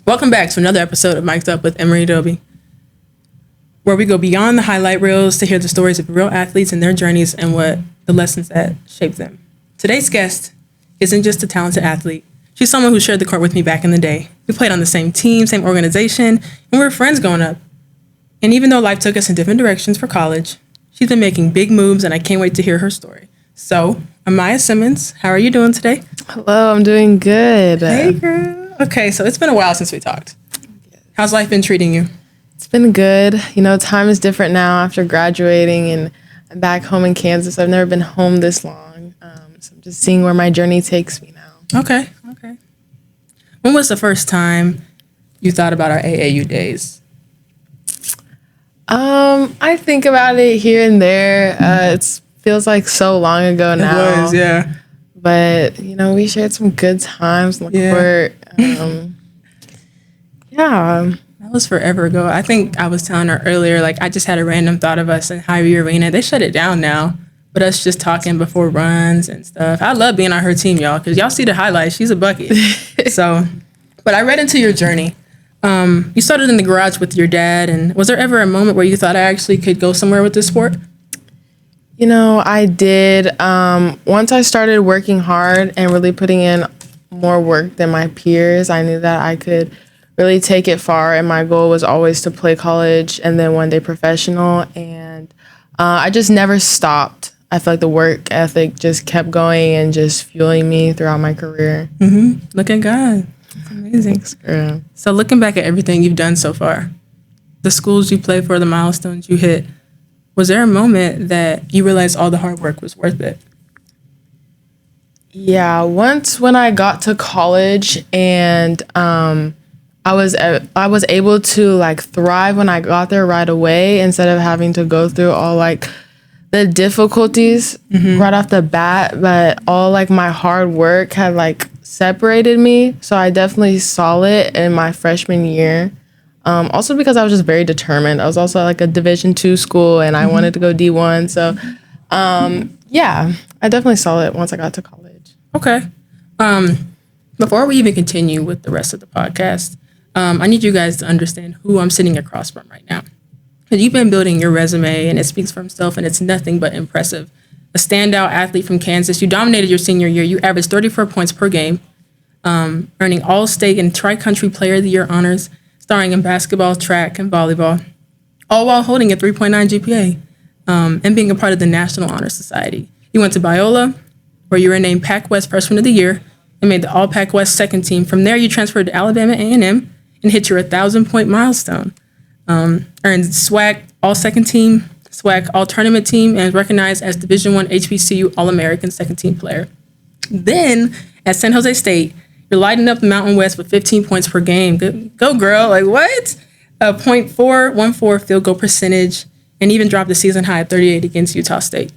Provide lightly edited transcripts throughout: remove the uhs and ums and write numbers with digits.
Welcome back to another episode of Mic'd Up with Emari Doby, where we go beyond the highlight reels to hear the stories of real athletes and their journeys and what the lessons that shaped them. Today's guest isn't just a talented athlete. She's someone who shared the court with me back in the day. We played on the same team, same organization, and we were friends growing up. And even though life took us in different directions for college, she's been making big moves, and I can't wait to hear her story. So, Amiah Simmions, how are you doing today? Hello, I'm doing good. Hey, girl. Okay, so it's been a while since we talked. Yes. How's life been treating you? It's been good. You know, time is different now after graduating, and I'm back home in Kansas. I've never been home this long, so I'm just seeing where my journey takes me now. Okay. When was the first time you thought about our AAU days? I think about it here and there. It feels like so long ago now. It was, yeah. But, you know, we shared some good times on the court. Yeah. That was forever ago. I think I was telling her earlier, like, I just had a random thought of us in Hy-Vee Arena. They shut it down now, but us just talking before runs and stuff. I love being on her team, y'all, because y'all see the highlights. She's a bucket. But I read into your journey. You started in the garage with your dad, and was there ever a moment where you thought I actually could go somewhere with this sport? You know, I did. Once I started working hard and really putting in more work than my peers, I knew that I could really take it far. And my goal was always to play college and then one day professional. And I just never stopped. I feel like the work ethic just kept going and just fueling me throughout my career. Mm-hmm. Look at God. That's amazing. Thanks, girl. So looking back at everything you've done so far, the schools you played for, the milestones you hit, was there a moment that you realized all the hard work was worth it? Yeah, once when I got to college and I was able to like thrive when I got there right away instead of having to go through all like the difficulties right off the bat, but all like my hard work had like separated me. So I definitely saw it in my freshman year. Also because I was just very determined. I was also like a Division II school and I wanted to go D1. So yeah, I definitely saw it once I got to college. Okay. Before we even continue with the rest of the podcast, I need you guys to understand who I'm sitting across from right now. Because you've been building your resume and it speaks for itself and it's nothing but impressive. A standout athlete from Kansas. You dominated your senior year. You averaged 34 points per game, earning All-State and Tri-Country Player of the Year honors, starring in basketball, track, and volleyball, all while holding a 3.9 GPA and being a part of the National Honor Society. You went to Biola, where you were named Pac-West Freshman of the Year and made the All-Pac-West second team. From there, you transferred to Alabama A&M and hit your 1,000-point milestone. Earned SWAC All-Second Team, SWAC All-Tournament Team, and recognized as Division I HBCU All-American Second Team Player. Then, at San Jose State, you're lighting up the Mountain West with 15 points per game. Go, girl. Like, what? A .414 field goal percentage, and even dropped the season high at 38 against Utah State.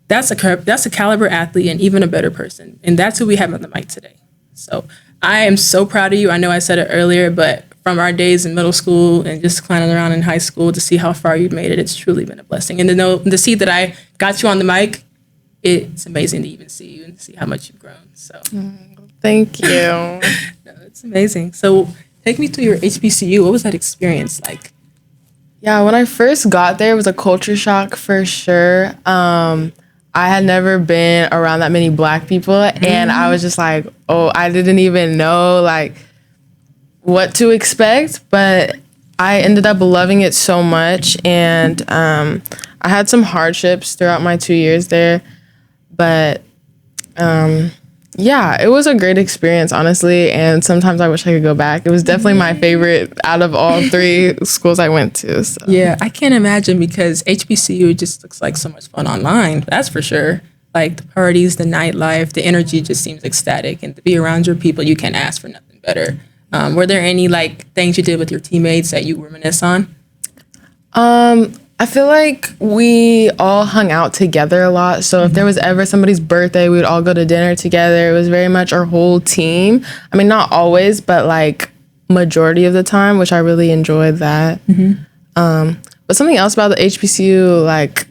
That's a caliber athlete and even a better person. And that's who we have on the mic today. So I am so proud of you. I know I said it earlier, but from our days in middle school and just clowning around in high school to see how far you've made it, it's truly been a blessing. And to see that I got you on the mic, it's amazing to even see you and see how much you've grown. So thank you. No, it's amazing. So take me to your HBCU. What was that experience like? Yeah, when I first got there, it was a culture shock for sure. I had never been around that many Black people, and I was just like, oh, I didn't even know like what to expect, but I ended up loving it so much. And I had some hardships throughout my 2 years there, but yeah, it was a great experience, honestly. And sometimes I wish I could go back. It was definitely my favorite out of all three schools I went to. So. Yeah, I can't imagine because HBCU just looks like so much fun online. That's for sure. Like the parties, the nightlife, the energy just seems ecstatic. And to be around your people, you can't ask for nothing better. Were there any like things you did with your teammates that you reminisce on? I feel like we all hung out together a lot. So if there was ever somebody's birthday, we would all go to dinner together. It was very much our whole team. I mean, not always, but like majority of the time, which I really enjoyed that. But something else about the HBCU like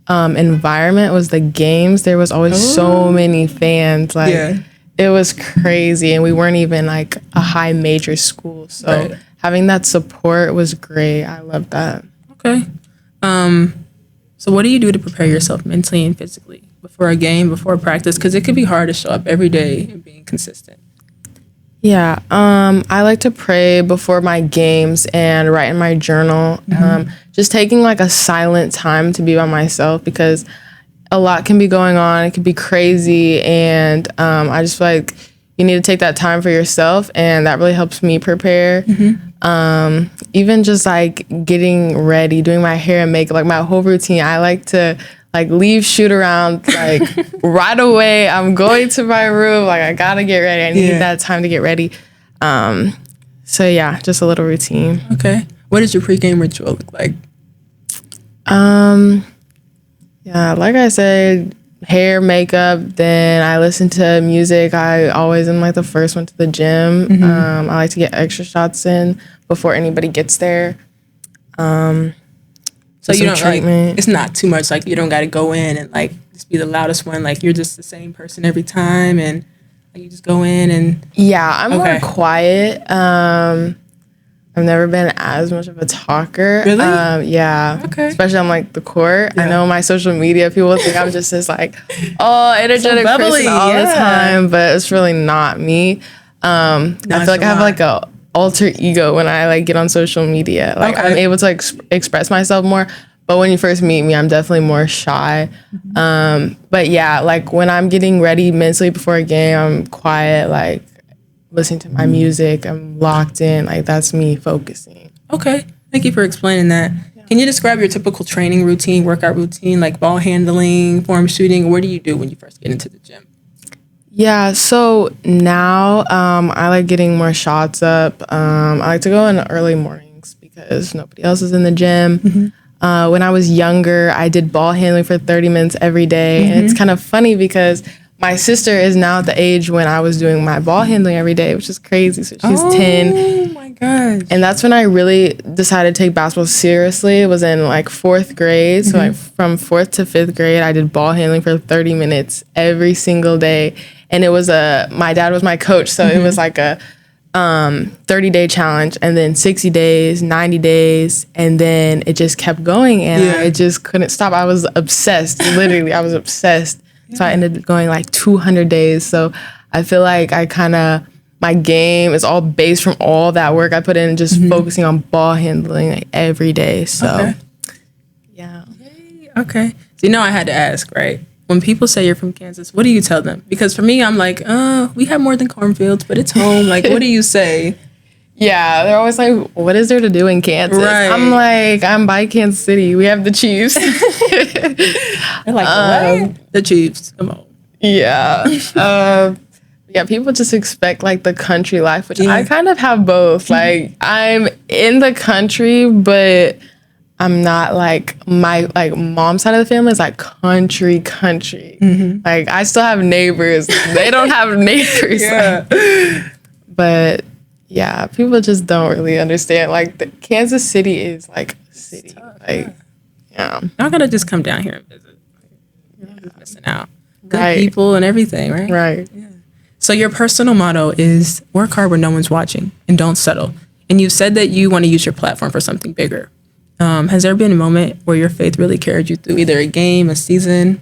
environment was the games. There was always so many fans. Like it was crazy, and we weren't even like a high major school, so Right. having that support was great. I love that. Okay. So what do you do to prepare yourself mentally and physically before a game, before practice? Because it can be hard to show up every day and being consistent. Yeah, I like to pray before my games and write in my journal. Just taking like a silent time to be by myself, because a lot can be going on. It can be crazy, and I just feel like you need to take that time for yourself, and that really helps me prepare. Even just like getting ready, doing my hair and makeup, like my whole routine. I like to like leave shoot around like right away. I'm going to my room, like I gotta get ready. I need that time to get ready. So yeah, just a little routine. Okay. What does your pregame ritual look like? Yeah, like I said, hair, makeup, then I listen to music. I always am like the first one to the gym. I like to get extra shots in before anybody gets there. So you don't treatment. like, it's not too much, like you don't got to go in and like just be the loudest one. Like you're just the same person every time, and like, you just go in and. Yeah, I'm more quiet. I've never been as much of a talker. Really? Yeah. Okay. Especially on like the court. Yeah. I know my social media people think I'm just this like, energetic bubbly, person all the time, but it's really not me. I feel like I have like a alter ego when I like get on social media. Like I'm able to like express myself more. But when you first meet me, I'm definitely more shy. But yeah, like when I'm getting ready mentally before a game, I'm quiet, like listening to my music. I'm locked in. Like that's me focusing. Okay. Thank you for explaining that. Yeah. Can you describe your typical training routine, workout routine, like ball handling, form shooting? What do you do when you first get into the gym? Yeah, so now I like getting more shots up. I like to go in the early mornings because nobody else is in the gym. When I was younger, I did ball handling for 30 minutes every day. And it's kind of funny because my sister is now at the age when I was doing my ball handling every day, which is crazy. So she's 10. Oh my gosh. And that's when I really decided to take basketball seriously. It was in like 4th grade. So like from 4th to 5th grade, I did ball handling for 30 minutes every single day. And it was my dad was my coach. So it was like a 30-day challenge, and then 60 days, 90 days. And then it just kept going, and I just couldn't stop. I was obsessed. Literally, I was obsessed. So I ended up going like 200 days. So I feel like my game is all based from all that work I put in, just focusing on ball handling like every day. So, yeah. Okay. So, I had to ask, right? When people say you're from Kansas, what do you tell them? Because for me, I'm like, we have more than cornfields, but it's home. Like, what do you say? Yeah, they're always like, what is there to do in Kansas? Right. I'm like, I'm by Kansas City. We have the Chiefs. They're like, what? The Chiefs. Come on. Yeah. Yeah, people just expect like the country life, which I kind of have both. Like, I'm in the country, but I'm not like my mom's side of the family is like country. Like I still have neighbors. They don't have neighbors. But yeah, people just don't really understand. Like Kansas City is like a city. Like Y'all gotta just come down here and visit. You're just missing out. Good people and everything, right? Right. Yeah. So your personal motto is work hard when no one's watching and don't settle. And you've said that you want to use your platform for something bigger. Has there been a moment where your faith really carried you through either a game, a season?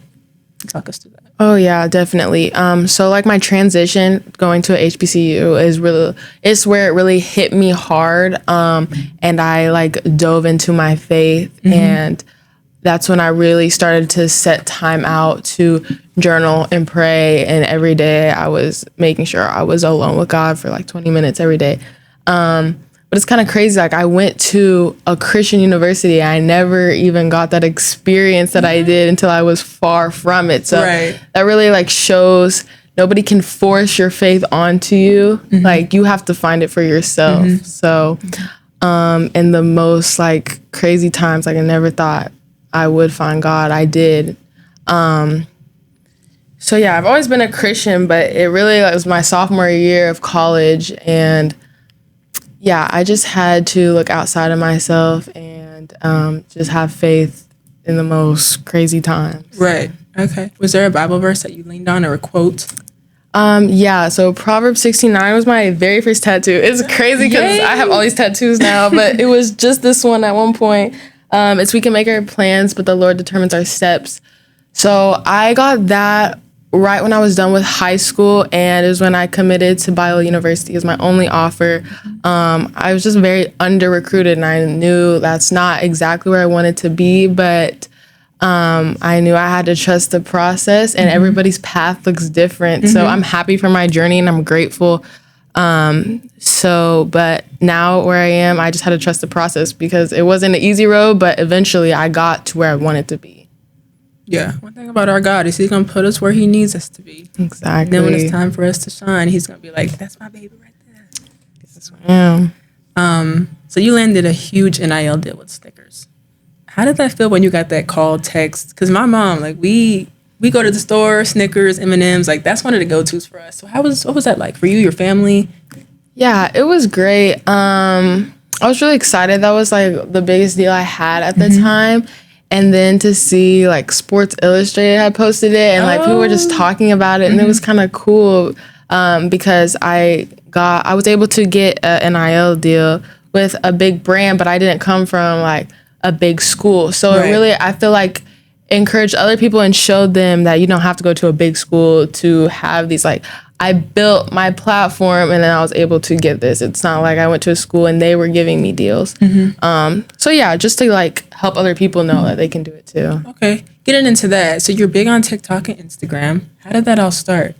Talk us through that. Oh yeah, definitely. So like my transition going to a HBCU it's where it really hit me hard. And I like dove into my faith, and that's when I really started to set time out to journal and pray. And every day I was making sure I was alone with God for like 20 minutes every day. But it's kind of crazy. Like I went to a Christian university. I never even got that experience that I did until I was far from it. So that really like shows nobody can force your faith onto you. Like you have to find it for yourself. So in the most like crazy times, like I never thought I would find God. I did. So yeah, I've always been a Christian, but it really was my sophomore year of college, and yeah, I just had to look outside of myself and just have faith in the most crazy times. Right. Okay. Was there a Bible verse that you leaned on or a quote? Yeah, so Proverbs 69 was my very first tattoo. It's crazy because I have all these tattoos now, but it was just this one at one point. It's we can make our plans, but the Lord determines our steps. So I got that right when I was done with high school, and it was when I committed to Biola University as my only offer. I was just very under-recruited, and I knew that's not exactly where I wanted to be, but I knew I had to trust the process, and everybody's path looks different. So I'm happy for my journey, and I'm grateful. But now where I am, I just had to trust the process because it wasn't an easy road, but eventually I got to where I wanted to be. Yeah. One thing about our God is he's going to put us where he needs us to be. Exactly. And then when it's time for us to shine, he's going to be like, that's my baby right there. Yes, ma'am. So you landed a huge NIL deal with Snickers. How did that feel when you got that call, text? Because my mom, like, we go to the store, Snickers, M&Ms, like, that's one of the go-tos for us. So what was that like for you, your family? Yeah, it was great. I was really excited. That was, like, the biggest deal I had at the time. And then to see, like, Sports Illustrated had posted it, and, like, people were just talking about it, and it was kind of cool because I was able to get an NIL deal with a big brand, but I didn't come from, like, a big school. So it really, I feel like, encouraged other people and showed them that you don't have to go to a big school to have these, like, I built my platform and then I was able to get this. It's not like I went to a school and they were giving me deals. So yeah, just to, like, help other people know that they can do it too. Okay. Getting into that. So you're big on TikTok and Instagram. How did that all start?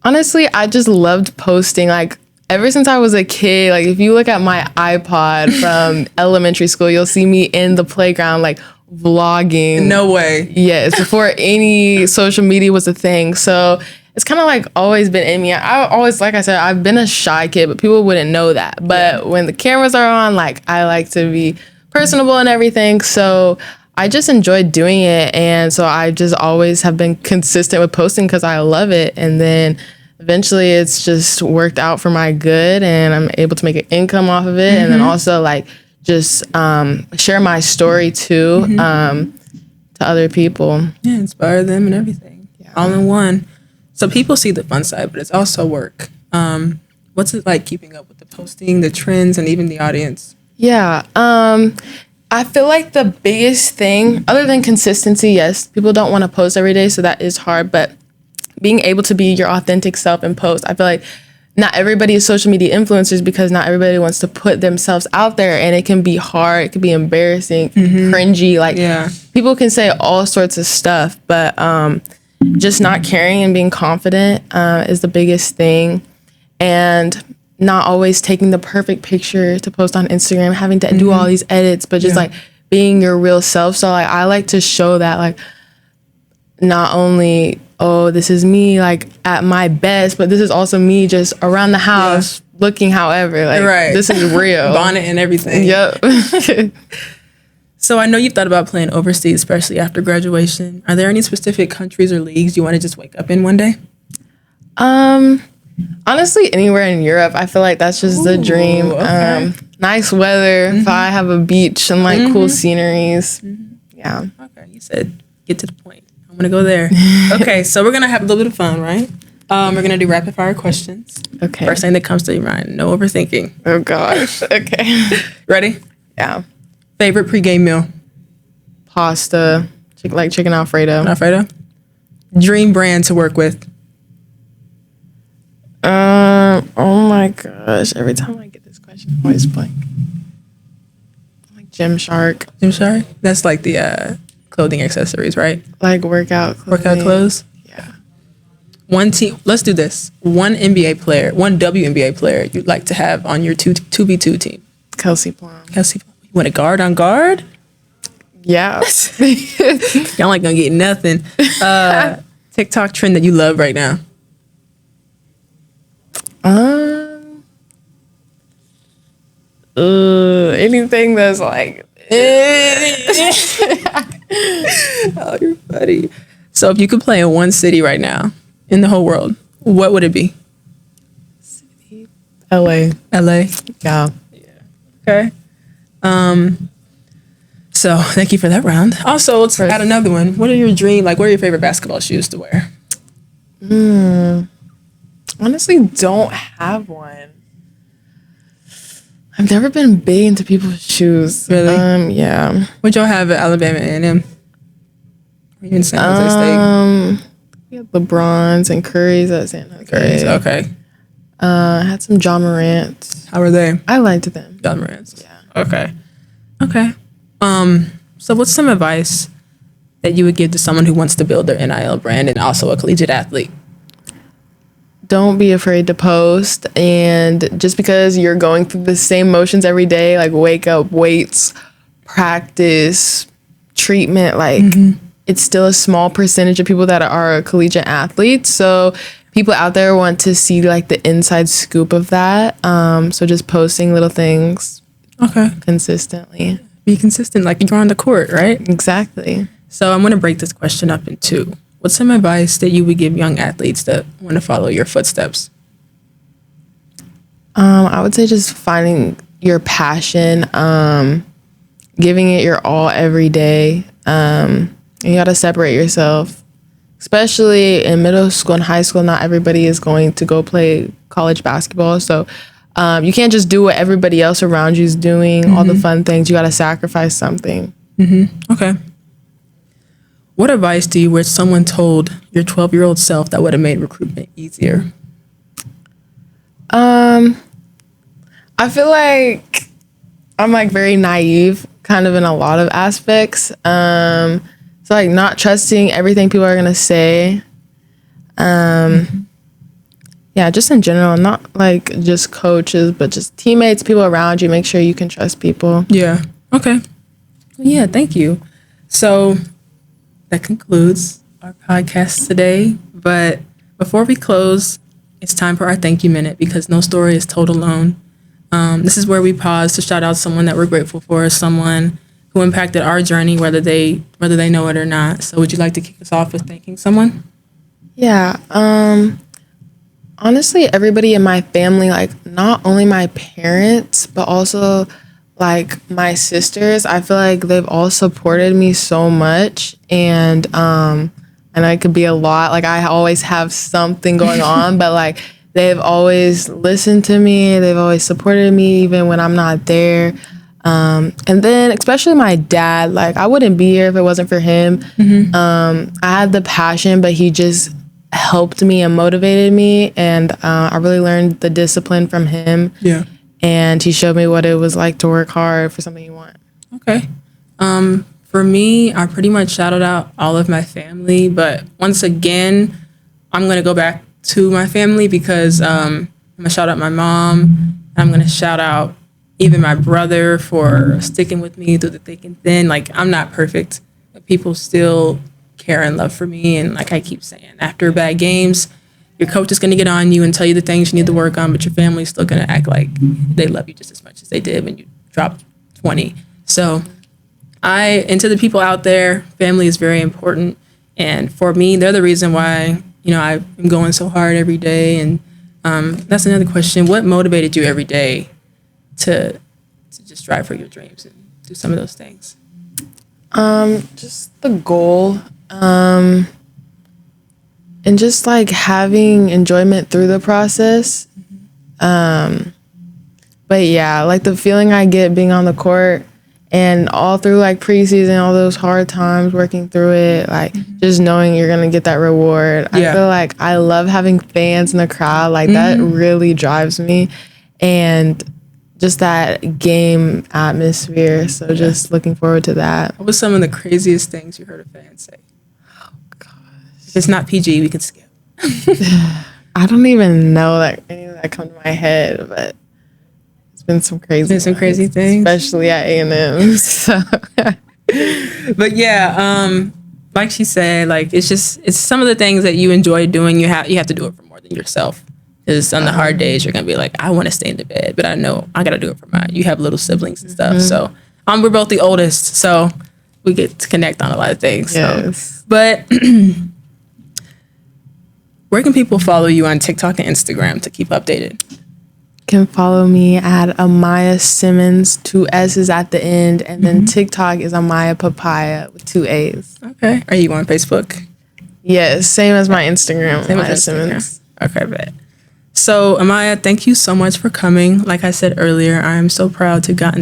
Honestly, I just loved posting. Like, ever since I was a kid, like, if you look at my iPod from elementary school, you'll see me in the playground, like, vlogging. No way. Yes, before any social media was a thing. So it's kind of, like, always been in me. I always, like I said, I've been a shy kid, but people wouldn't know that. But when the cameras are on, like, I like to be personable and everything. So I just enjoyed doing it. And so I just always have been consistent with posting because I love it. And then eventually it's just worked out for my good, and I'm able to make an income off of it. And then also, like, just share my story too to other people. Yeah, inspire them and everything. Yeah. All in one. So people see the fun side, but it's also work. What's it like keeping up with the posting, the trends, and even the audience? Yeah. I feel like the biggest thing, other than consistency, yes, people don't want to post every day, so that is hard, but being able to be your authentic self and post. I feel like not everybody is social media influencers because not everybody wants to put themselves out there, and it can be hard. It can be embarrassing, cringy. Like, people can say all sorts of stuff, but just not caring and being confident is the biggest thing. And not always taking the perfect picture to post on Instagram, having to do all these edits, but just like being your real self. So, like, I like to show that, like, not only, oh, this is me, like, at my best, but this is also me just around the house looking however. Like, this is real. Bonnet and everything. Yep. So I know you've thought about playing overseas, especially after graduation. Are there any specific countries or leagues you want to just wake up in one day? Honestly, anywhere in Europe. I feel like that's just the dream. Okay. Nice weather. If I have a beach and, like, cool sceneries. Yeah. Okay, you said get to the point. I'm going to go there. Okay, so we're going to have a little bit of fun, right? We're going to do rapid fire questions. Okay. First thing that comes to your mind. No overthinking. Oh, gosh. Okay. Ready? Yeah. Favorite pregame meal? Pasta. Like chicken Alfredo. Alfredo? Dream brand to work with? Oh my gosh. Every time I get this question, I'm always blank. Like Gymshark. Gymshark? That's like the clothing accessories, right? Like workout clothing. Workout clothes? Yeah. One team. Let's do this. One NBA player, one WNBA player you'd like to have on your 2v2 team. Kelsey Plum. Kelsey, you want a guard on guard? Yeah. Y'all ain't gonna get nothing. TikTok trend that you love right now? Anything that's like Oh, you're funny. So if you could play in one city right now in the whole world, what would it be? LA. LA? Yeah. Okay. So thank you for that round. Also, let's add another one. What are your favorite basketball shoes to wear? Honestly, don't have one. I've never been big into people's shoes. Really? Yeah. What y'all have at Alabama A&M? Or even San Jose State? We had LeBrons and Curry's at San Jose. Curry's, okay. I had some John Morant. How were they? I liked them. John Morant's. Yeah. Okay. So what's some advice that you would give to someone who wants to build their NIL brand and also a collegiate athlete? Don't be afraid to post, and just because you're going through the same motions every day, like wake up, weights, practice, treatment, like it's still a small percentage of people that are collegiate athletes. So people out there want to see like the inside scoop of that. So just posting little things consistently. Be consistent, like you're on the court, right? Exactly. So I'm going to break this question up in two. What's some advice that you would give young athletes that want to follow your footsteps? I would say just finding your passion, giving it your all every day. You got to separate yourself, especially in middle school and high school. Not everybody is going to go play college basketball. So you can't just do what everybody else around you is doing, all the fun things. You got to sacrifice something. Okay. What advice do you wish someone told your 12-year-old self that would have made recruitment easier? I feel like I'm like very naive kind of in a lot of aspects. So like not trusting everything people are going to say. Yeah, just in general, not like just coaches, but just teammates, people around you. Make sure you can trust people. Yeah. Okay. Yeah, thank you. So that concludes our podcast today. But before we close, it's time for our thank you minute because no story is told alone. This is where we pause to shout out someone that we're grateful for, someone who impacted our journey, whether they know it or not. So would you like to kick us off with thanking someone? Yeah. Honestly, everybody in my family, like not only my parents, but also like my sisters, I feel like they've all supported me so much, and I know it could be a lot. Like I always have something going on, but like they've always listened to me. They've always supported me even when I'm not there. And then especially my dad, like I wouldn't be here if it wasn't for him. I had the passion, but he just helped me and motivated me, and I really learned the discipline from him. Yeah. And he showed me what it was like to work hard for something you want. Okay. For me, I pretty much shouted out all of my family, but once again, I'm going to go back to my family because I'm going to shout out my mom. I'm going to shout out even my brother for sticking with me through the thick and thin. Like, I'm not perfect, but people still care and love for me. And like I keep saying, after bad games, your coach is going to get on you and tell you the things you need to work on, but your family's still going to act like they love you just as much as they did when you dropped 20. So and to the people out there, family is very important. And for me, they're the reason why, I'm going so hard every day. And that's another question. What motivated you every day to just strive for your dreams and do some of those things? Just the goal. And just like having enjoyment through the process. But yeah, like the feeling I get being on the court and all through like preseason, all those hard times working through it, like just knowing you're going to get that reward. I feel like I love having fans in the crowd. Like that really drives me. And just that game atmosphere. So just looking forward to that. What was some of the craziest things you heard a fan say? If it's not PG, we can skip. I don't even know that any of that come to my head, but it's been some crazy. Some crazy things, especially at A&M. So. But yeah, like she said, like it's some of the things that you enjoy doing. You have to do it for more than yourself. Because on the hard days, you're gonna be like, I want to stay in the bed, but I know I gotta do it for mine. You have little siblings and stuff, so we're both the oldest, so we get to connect on a lot of things. Yes. So. But where can people follow you on TikTok and Instagram to keep updated? You can follow me at Amiah Simmions, 2 S's at the end, and then TikTok is Amiah Papaya with 2 A's. Okay. Are you on Facebook? Yes, same as my Instagram. Same Amiah as Simmions. Okay, bet. So, Amiah, thank you so much for coming. Like I said earlier, I am so proud to got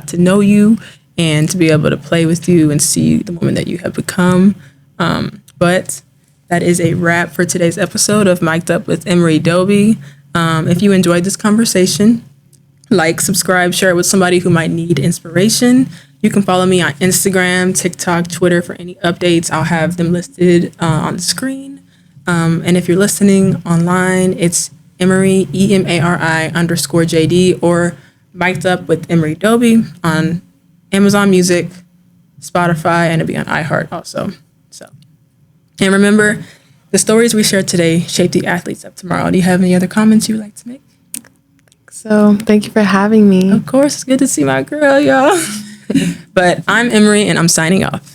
to know you and to be able to play with you and see the woman that you have become. But that is a wrap for today's episode of Mic'd Up with Emari Doby. If you enjoyed this conversation, like, subscribe, share it with somebody who might need inspiration. You can follow me on Instagram, TikTok, Twitter for any updates. I'll have them listed on the screen. And if you're listening online, it's Emari, EMARI_JD, or Mic'd Up with Emari Doby on Amazon Music, Spotify, and it'll be on iHeart also. So, and remember, the stories we shared today shape the athletes of tomorrow. Do you have any other comments you would like to make? So thank you for having me. Of course, it's good to see my girl, y'all. But I'm Emari, and I'm signing off.